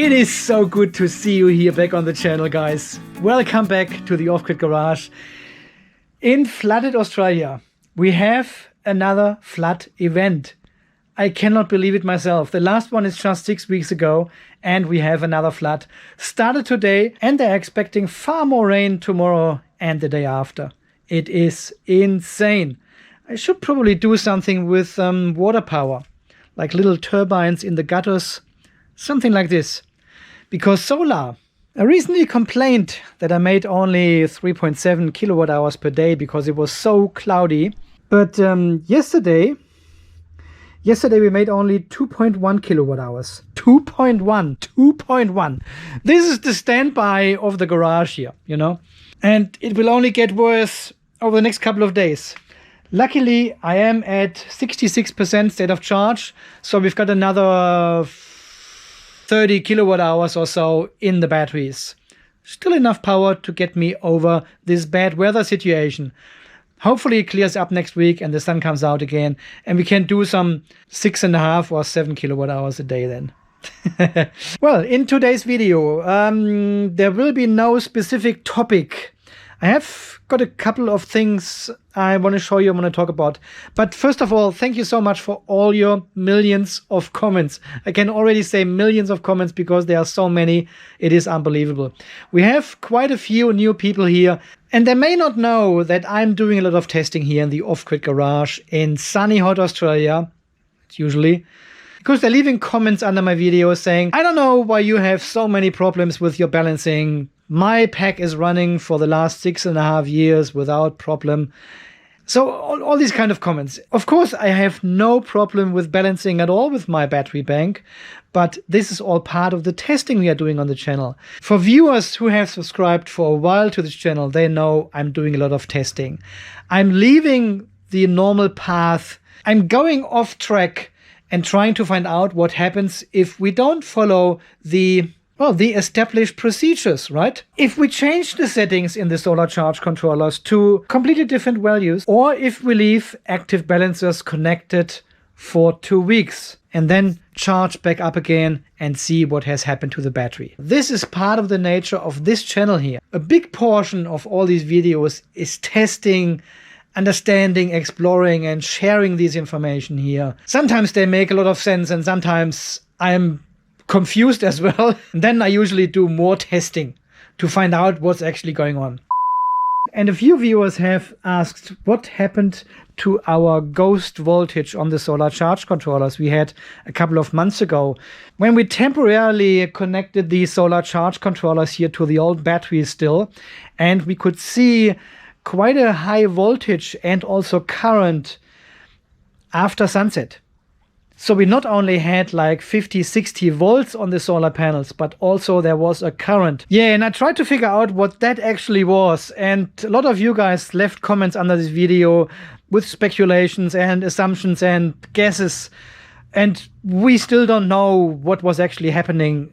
It is so good to see you here back on the channel, guys. Welcome back to the Off-Grid Garage. In flooded Australia, we have another flood event. I cannot believe it myself. The last one is just 6 weeks ago, and we have another flood. Started today, and they're expecting far more rain tomorrow and the day after. It is insane. I should probably do something with water power, like little turbines in the gutters, something like this. Because solar, I recently complained that I made only 3.7 kilowatt hours per day because it was so cloudy. But yesterday we made only 2.1 kilowatt hours. 2.1. This is the standby of the garage here, you know. And it will only get worse over the next couple of days. Luckily, I am at 66% state of charge. So we've got another 30 kilowatt hours or so in the batteries. Still enough power to get me over this bad weather situation. Hopefully it clears up next week and the sun comes out again and we can do some 6.5 or 7 kilowatt hours a day then. Well, in today's video, there will be no specific topic. I have got a couple of things I want to show you, I want to talk about. But first of all, thank you so much for all your millions of comments. I can already say millions of comments because there are so many. It is unbelievable. We have quite a few new people here, and they may not know that I'm doing a lot of testing here in the Off-Grid Garage in sunny, hot Australia, usually. Because they're leaving comments under my videos saying, I don't know why you have so many problems with your balancing. My pack is running for the last 6.5 years without problem. So all these kind of comments. Of course, I have no problem with balancing at all with my battery bank, but this is all part of the testing we are doing on the channel. For viewers who have subscribed for a while to this channel, they know I'm doing a lot of testing. I'm leaving the normal path. I'm going off track and trying to find out what happens if we don't follow the established procedures, right? If we change the settings in the solar charge controllers to completely different values, or if we leave active balancers connected for 2 weeks and then charge back up again and see what has happened to the battery. This is part of the nature of this channel here. A big portion of all these videos is testing, understanding, exploring, and sharing this information here. Sometimes they make a lot of sense and sometimes I'm confused as well. And then I usually do more testing to find out what's actually going on. And a few viewers have asked what happened to our ghost voltage on the solar charge controllers we had a couple of months ago when we temporarily connected the solar charge controllers here to the old batteries still, and we could see quite a high voltage and also current after sunset. So we not only had like 50-60 volts on the solar panels, but also there was a current. Yeah, and I tried to figure out what that actually was. And a lot of you guys left comments under this video with speculations and assumptions and guesses. And we still don't know what was actually happening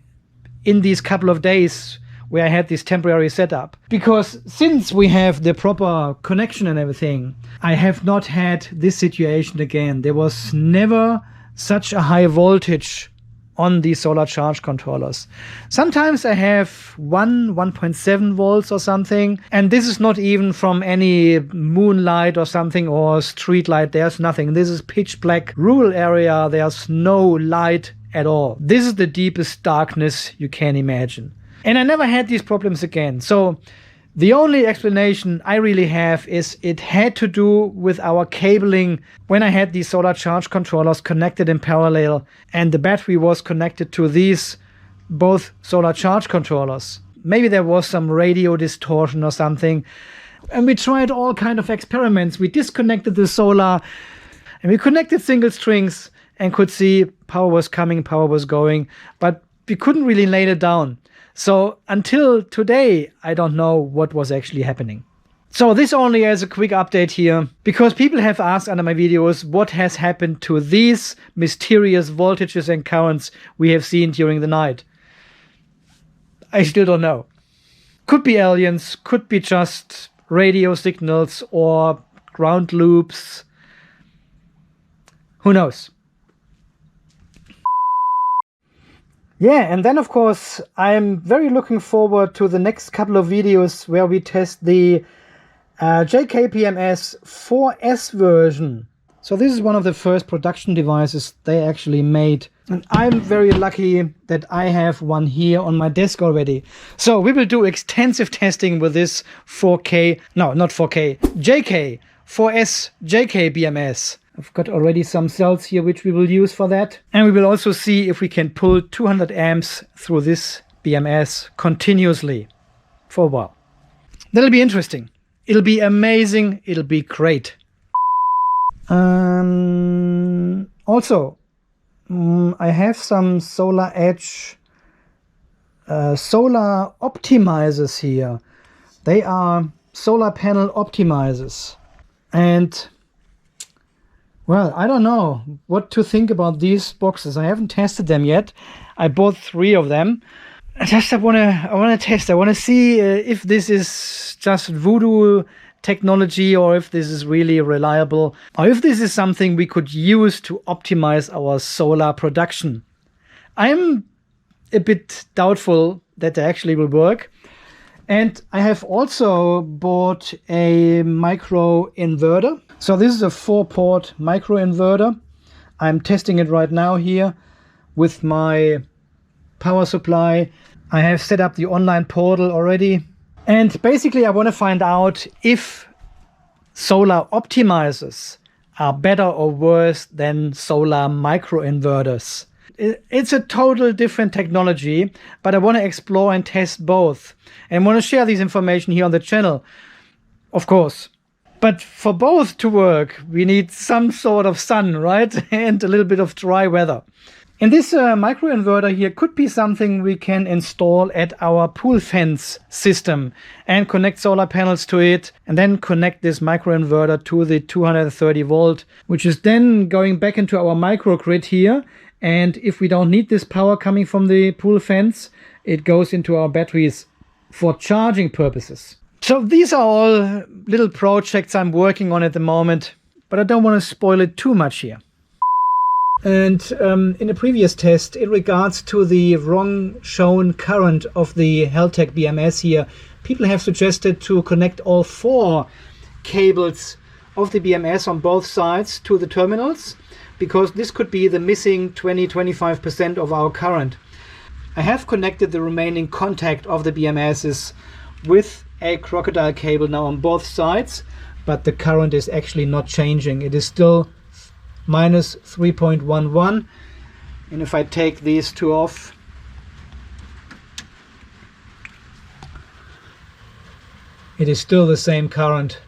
in these couple of days where I had this temporary setup. Because since we have the proper connection and everything, I have not had this situation again. There was never such a high voltage on the solar charge controllers. Sometimes I have 1.7 volts or something, and this is not even from any moonlight or something or street light. There's nothing. This is pitch black rural area. There's no light at all. This is the deepest darkness you can imagine. And I never had these problems again. So the only explanation I really have is it had to do with our cabling when I had these solar charge controllers connected in parallel and the battery was connected to these both solar charge controllers. Maybe there was some radio distortion or something. And we tried all kind of experiments. We disconnected the solar and we connected single strings and could see power was coming, power was going, but we couldn't really lay it down. So until today, I don't know what was actually happening. So this only as a quick update here, because people have asked under my videos what has happened to these mysterious voltages and currents we have seen during the night. I still don't know. Could be aliens, could be just radio signals or ground loops. Who knows? Yeah, and then of course I'm very looking forward to the next couple of videos where we test the JK-BMS 4S version. So this is one of the first production devices they actually made. And I'm very lucky that I have one here on my desk already. So we will do extensive testing with this 4K, no, not 4K, JK, 4S JK-BMS. I've got already some cells here which we will use for that. And we will also see if we can pull 200 amps through this BMS continuously for a while. That'll be interesting. It'll be amazing. It'll be great. Also, I have some Solar Edge solar optimizers here. They are solar panel optimizers. And well, I don't know what to think about these boxes. I haven't tested them yet. I bought 3 of them. I wanna test. I wanna see if this is just voodoo technology or if this is really reliable, or if this is something we could use to optimize our solar production. I'm a bit doubtful that they actually will work. And I have also bought a microinverter. So this is a 4-port microinverter. I'm testing it right now here with my power supply. I have set up the online portal already. And basically I want to find out if solar optimizers are better or worse than solar microinverters. It's a total different technology, but I want to explore and test both. And want to share this information here on the channel, of course. But for both to work, we need some sort of sun, right? And a little bit of dry weather. And this microinverter here could be something we can install at our pool fence system and connect solar panels to it, and then connect this microinverter to the 230 volt, which is then going back into our microgrid here. And if we don't need this power coming from the pool fence, it goes into our batteries for charging purposes. So these are all little projects I'm working on at the moment, but I don't want to spoil it too much here. And in a previous test, in regards to the wrong shown current of the Heltec BMS here, people have suggested to connect all 4 cables of the BMS on both sides to the terminals, because this could be the missing 20-25% of our current. I have connected the remaining contact of the BMSs with a crocodile cable now on both sides, but the current is actually not changing. It is still minus 3.11, and if I take these 2 off, it is still the same current.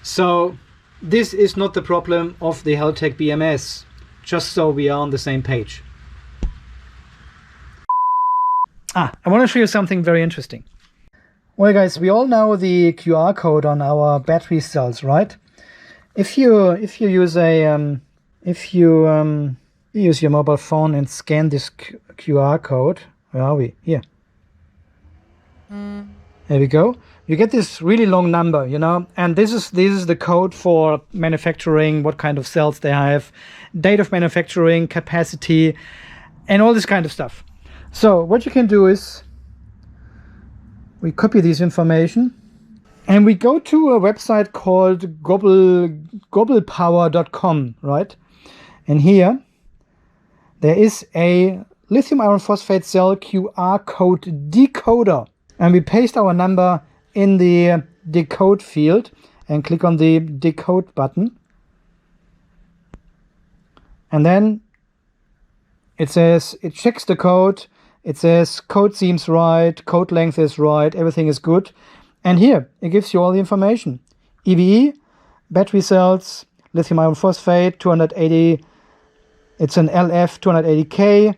So this is not the problem of the Heltec BMS, just so we are on the same page. I want to show you something very interesting. Well guys, we all know the QR code on our battery cells, right? If you use a use your mobile phone and scan this QR code, where are we? Here. There we go. You get this really long number, you know, and this is the code for manufacturing, what kind of cells they have, date of manufacturing, capacity, and all this kind of stuff. So what you can do is we copy this information and we go to a website called gobblepower.com, right? And here there is a lithium iron phosphate cell QR code decoder, and we paste our number in the decode field and click on the decode button, and then it says, it checks the code. It says code seems right, code length is right, everything is good. And here it gives you all the information. EVE, battery cells, lithium iron phosphate, 280, it's an LF 280K,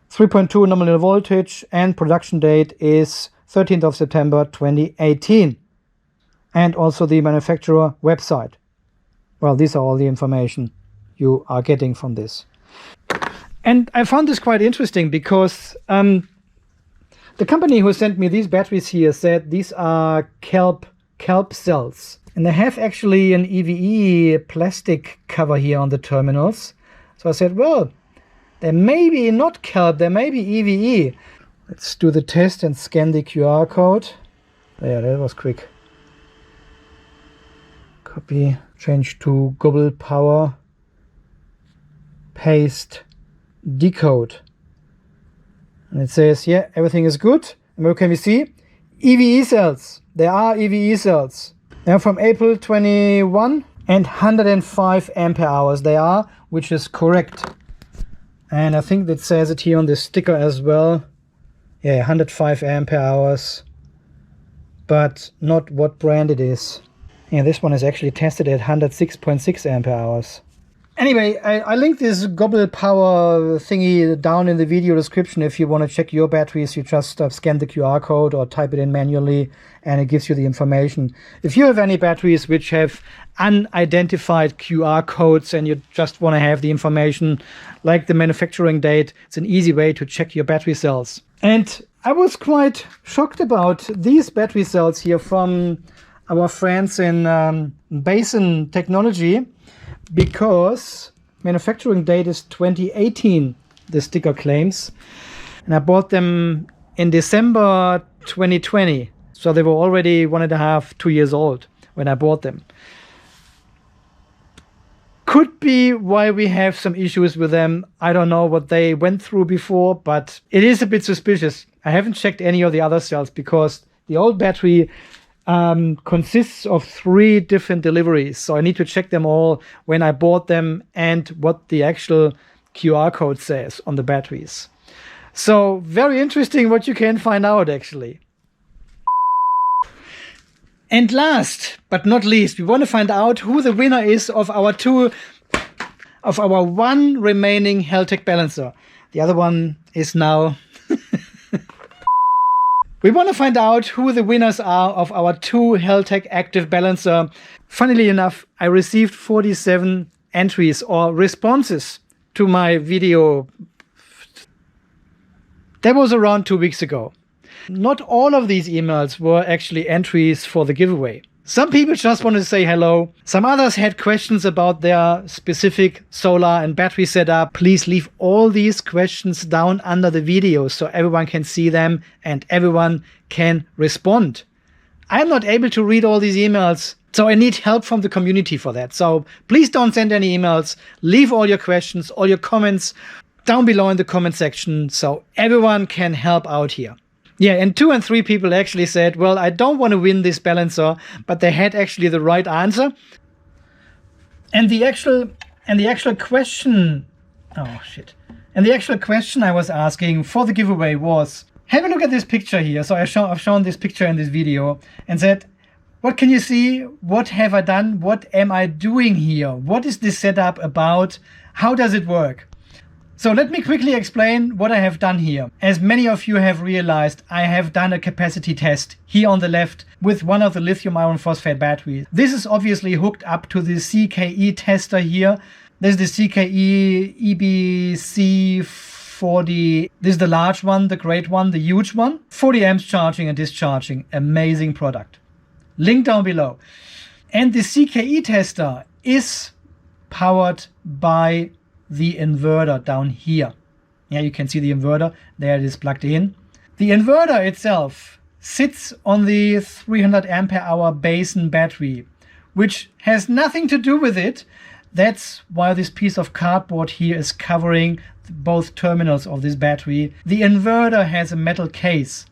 3.2 nominal voltage, and production date is 13th of September 2018. And also the manufacturer website. Well, these are all the information you are getting from this. And I found this quite interesting because the company who sent me these batteries here said these are CALB cells. And they have actually an EVE plastic cover here on the terminals. So I said, well, they may be not CALB, they may be EVE. Let's do the test and scan the QR code. Yeah, that was quick. Copy, change to global power, paste, decode. And it says, yeah, everything is good. And what can we see? EVE cells. There are EVE cells. They're from April 21 and 105 ampere hours they are, which is correct. And I think that says it here on the sticker as well. Yeah, 105 ampere hours, but not what brand it is. Yeah, this one is actually tested at 106.6 ampere hours. Anyway, I linked this global power thingy down in the video description. If you want to check your batteries, you just scan the QR code or type it in manually and it gives you the information. If you have any batteries which have unidentified QR codes and you just want to have the information like the manufacturing date, it's an easy way to check your battery cells. And I was quite shocked about these battery cells here from our friends in Basin Technology, because manufacturing date is 2018, the sticker claims. And I bought them in December 2020. So they were already 1.5, 2 years old when I bought them. Could be why we have some issues with them. I don't know what they went through before, but it is a bit suspicious. I haven't checked any of the other cells because the old battery consists of 3 different deliveries. So I need to check them all when I bought them and what the actual QR code says on the batteries. So very interesting what you can find out actually. And last but not least, we want to find out who the winner is of our one remaining Heltec balancer. The other one is now we want to find out who the winners are of our 2 Heltec Active Balancer. Funnily enough, I received 47 entries or responses to my video. That was around 2 weeks ago. Not all of these emails were actually entries for the giveaway. Some people just wanted to say hello. Some others had questions about their specific solar and battery setup. Please leave all these questions down under the video so everyone can see them and everyone can respond. I'm not able to read all these emails, so I need help from the community for that. So please don't send any emails. Leave all your questions, all your comments down below in the comment section so everyone can help out here. Yeah, and 2 and 3 people actually said, well, I don't want to win this balancer, but they had actually the right answer. And the actual question, oh shit. And the actual question I was asking for the giveaway was, have a look at this picture here. So I've shown this picture in this video and said, what can you see? What have I done? What am I doing here? What is this setup about? How does it work? So let me quickly explain what I have done here. As many of you have realized, I have done a capacity test here on the left with one of the lithium iron phosphate batteries. This is obviously hooked up to the ZKE tester here. This is the ZKE EBC40. This is the large one, the great one, the huge one. 40 amps charging and discharging. Amazing product. Link down below. And the ZKE tester is powered by the inverter down here. Yeah, you can see the inverter. There it is plugged in. The inverter itself sits on the 300 ampere hour Basin battery, which has nothing to do with it. That's why this piece of cardboard here is covering both terminals of this battery. The inverter has a metal case,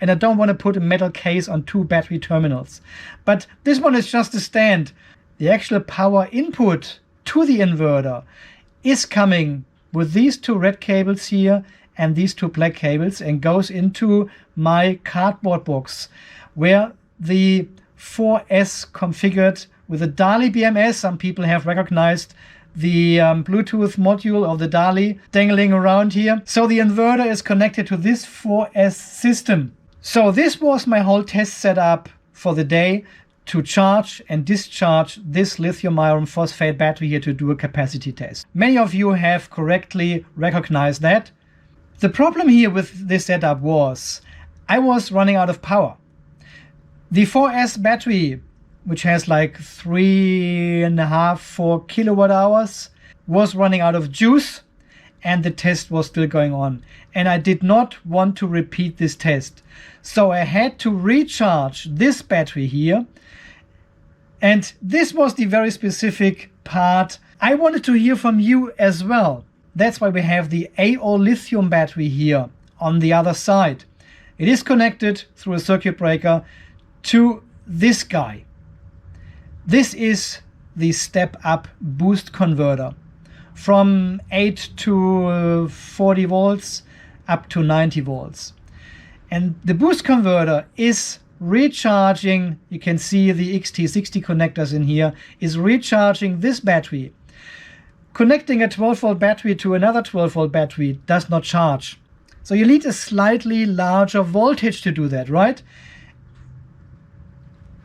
and I don't want to put a metal case on 2 battery terminals. But this one is just a stand. The actual power input to the inverter is coming with these 2 red cables here and these 2 black cables and goes into my cardboard box where the 4S configured with a JK-BMS. Some people have recognized the Bluetooth module of the DALI dangling around here. So the inverter is connected to this 4S system. So this was my whole test setup for the day to charge and discharge this lithium iron phosphate battery here to do a capacity test. Many of you have correctly recognized that. The problem here with this setup was I was running out of power. The 4S battery which has like 3.5, 4 kilowatt hours, was running out of juice, and the test was still going on. And I did not want to repeat this test. So I had to recharge this battery here. And this was the very specific part I wanted to hear from you as well. That's why we have the AOLithium battery here on the other side. It is connected through a circuit breaker to this guy. This is the step-up boost converter from 8 to 40 volts up to 90 volts. And the boost converter is recharging, you can see the XT60 connectors in here, is recharging this battery. Connecting a 12-volt battery to another 12-volt battery does not charge. So you need a slightly larger voltage to do that, right?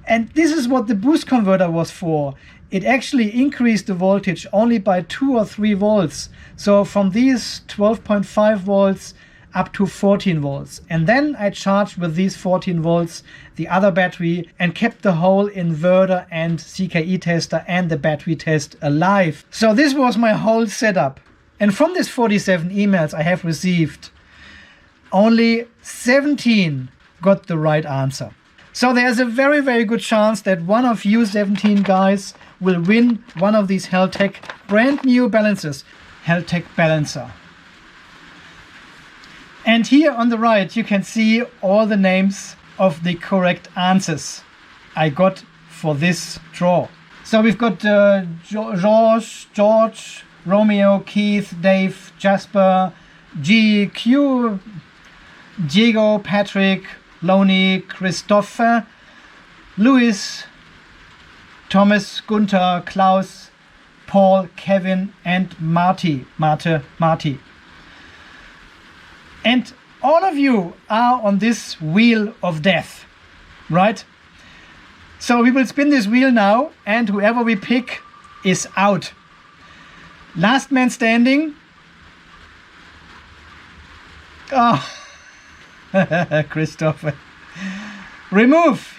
And this is what the boost converter was for. It actually increased the voltage only by 2 or 3 volts. So from these 12.5 volts up to 14 volts. And then I charged with these 14 volts the other battery and kept the whole inverter and ZKE tester and the battery test alive. So this was my whole setup. And from these 47 emails I have received, only 17 got the right answer. So there's a very, very good chance that one of you 17 guys will win one of these Heltec brand new balancers. Heltec balancer. And here on the right you can see all the names of the correct answers I got for this draw. So we've got George, Romeo, Keith, Dave, Jasper, GQ, Diego, Patrick, Lonnie, Christopher, Louis, Thomas, Gunther, Klaus, Paul, Kevin, and Marty. And all of you are on this wheel of death, right? So we will spin this wheel now, and whoever we pick is out. Last man standing. Oh, Christopher. Remove.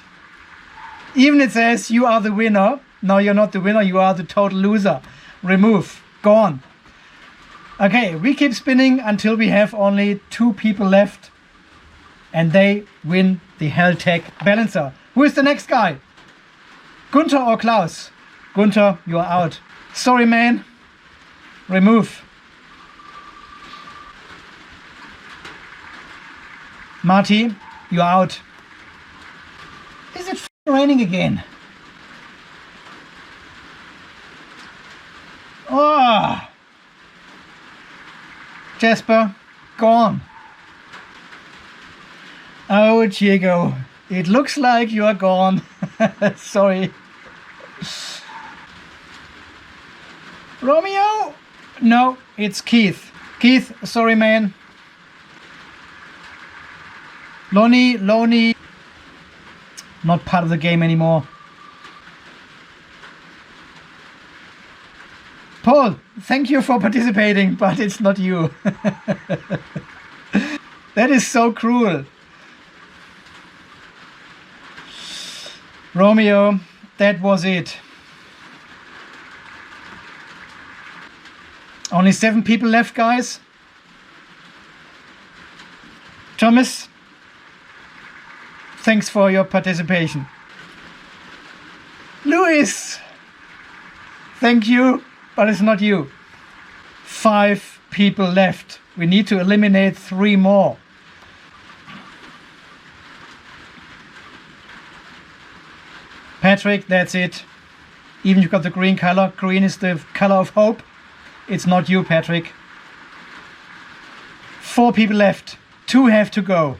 Even it says you are the winner. No, you're not the winner. You are the total loser. Remove. Gone. Okay, we keep spinning until we have only 2 people left. And they win the Heltec balancer. Who is the next guy? Gunther or Klaus? Gunther, you are out. Sorry, man. Remove. Marty, you are out. Is it raining again? Oh. Jasper, gone. Oh, Diego, it looks like you are gone. Sorry. Romeo? No, it's Keith. Keith, sorry, man. Lonnie, not part of the game anymore. Paul, thank you for participating, but it's not you. That is so cruel. Romeo, that was it. Only 7 people left, guys. Thomas, thanks for your participation. Louis, thank you, but it's not you. 5 people left. We need to eliminate 3 more. Patrick, that's it. Even you got the green color. Green is the color of hope. It's not you, Patrick. 4 people left. 2 have to go.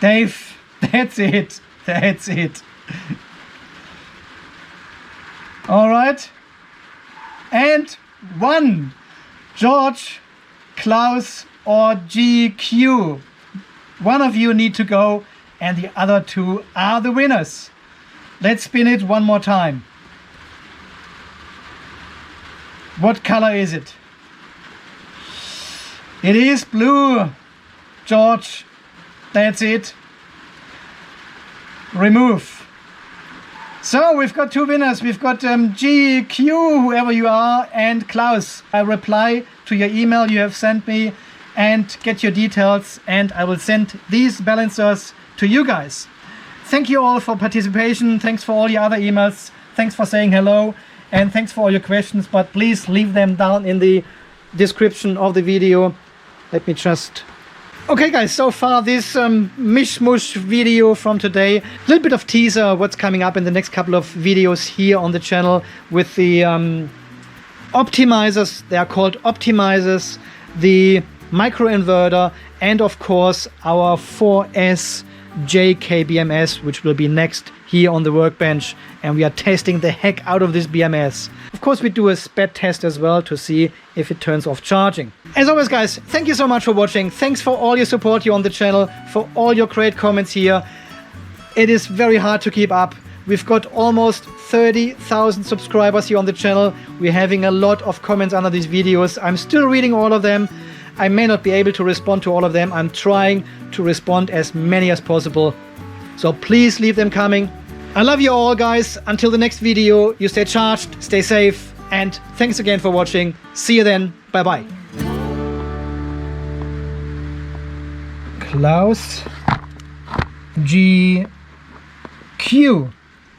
Dave, that's it. That's it. All right. And 1. George, Klaus, or GQ. One of you need to go, and the other 2 are the winners. Let's spin it one more time. What color is it? It is blue. George, that's it. remove. So we've got two winners. We've got GQ, whoever you are, and Klaus. I reply to your email you have sent me and get your details, and I will send these balancers to you guys. Thank you all for participation. Thanks for all your other emails. Thanks for saying hello, and thanks for all your questions, but please leave them down in the description of the video. Let me just... Okay guys, so far this mishmush video from today, a little bit of teaser what's coming up in the next couple of videos here on the channel with the Optimisers. They are called Optimisers, the microinverter, and of course our 4S JK-BMS, which will be next here on the workbench, and we are testing the heck out of this BMS. Of course we do a SPED test as well to see if it turns off charging. As always guys, thank you so much for watching. Thanks for all your support here on the channel, for all your great comments here. It is very hard to keep up. We've got almost 30,000 subscribers here on the channel. We're having a lot of comments under these videos. I'm still reading all of them. I may not be able to respond to all of them. I'm trying to respond as many as possible. So please leave them coming. I love you all guys. Until the next video, you stay charged, stay safe, and thanks again for watching. See you then. Bye bye. Klaus GQ.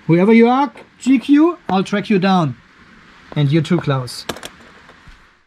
Whoever you are, GQ, I'll track you down. And you too, Klaus.